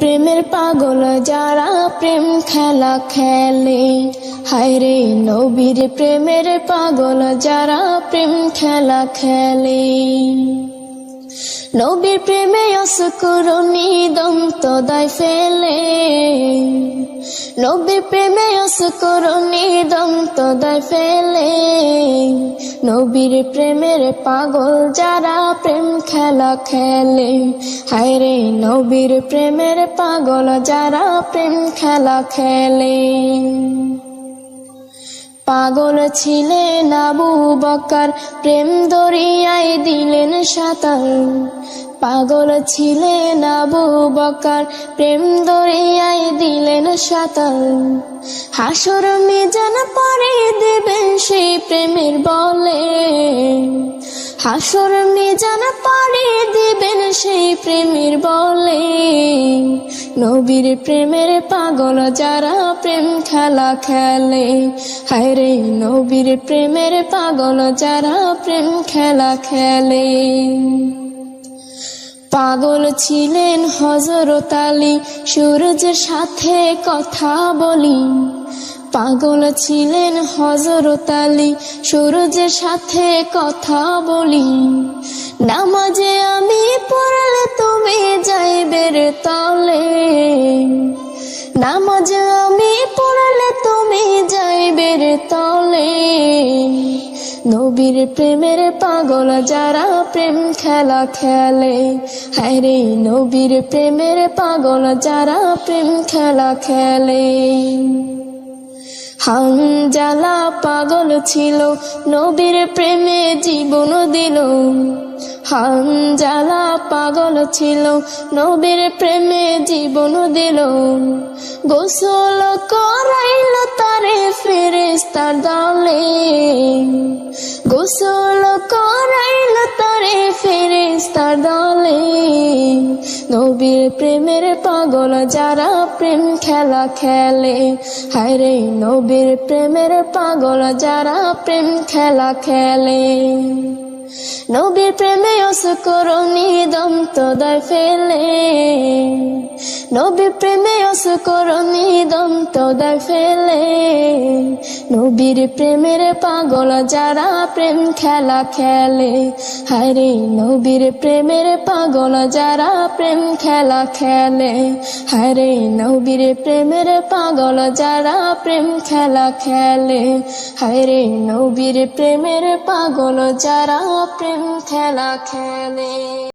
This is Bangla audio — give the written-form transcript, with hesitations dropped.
প্রেমের পাগল যারা প্রেম খেলা খেলে, হায়রে নবীর প্রেমের পাগল যারা প্রেম খেলা খেলে। নবীর প্রেমে অসকরণী দন্ত দায় ফেলে, নবীর প্রেমে অসকরণী দন্ত দায় ফেলে। নবীর প্রেমের পাগল যারা প্রেম খেলা খেলে, হায়রে নবীর প্রেমের পাগল যারা প্রেম খেলা খেলে। পাগল ছিলেন আবু বকর, প্রেম দরিয়ায় দিলেন সাঁতার। পাগল ছিলেন আবু বকর, প্রেম দরিয়ায় দিলেন সাঁতার। হাসর মিজান পরে দেবেন সেই প্রেমের বলে, হাসর মিজান পরে দিবেন সেই প্রেমের বলে। নবীর প্রেমের পাগল যারা প্রেম খেলা খেলে, হায়রে নবীর প্রেমের পাগল যারা প্রেম খেলা খেলে। পাগল ছিলেন হযরত আলী, সূরজের সাথে কথা বলি। পাগল ছিলেন হযরত আলী, সূরজের সাথে কথা বলি। নামাজে আমি পড়লে তুমি যাইবে রে তলে, নামাজে আমি পড়লে তুমি যাইবে রে তলে। নবীর প্রেমের পাগল যারা প্রেম খেলা খেলে, হায়রে নবীর প্রেমের পাগল যারা প্রেম খেলা খেলে। হানজালা পাগল ছিল, নবীর প্রেমে জীবন দিল। হানজালা পাগল ছিল, নবীর প্রেমে জীবন দিল। গোসল করাইল তারে ফেরেশতার দলে, গোসল করাইল তারে ফেরেশতার দলে। নবীর প্রেমের পাগল যারা প্রেম খেলা খেলে, হায়রে নবীর প্রেমের পাগল যারা প্রেম খেলা খেলে। নবীর প্রেমে অসকরণী দন্ত দায় ফেলে, নবীর প্রেমে অসকরণী দন্ত দায় ফেলে। নবীর প্রেমের পাগল যারা প্রেম খেলা খেলে, হায়রে নবীর প্রেমের পাগল যারা প্রেম খেলা খেলে। হায়রে নবীর প্রেমের পাগল যারা প্রেম খেলা খেলে, হায়রে নবীর প্রেমের পাগল যারা প্রেম খেলা খেলে।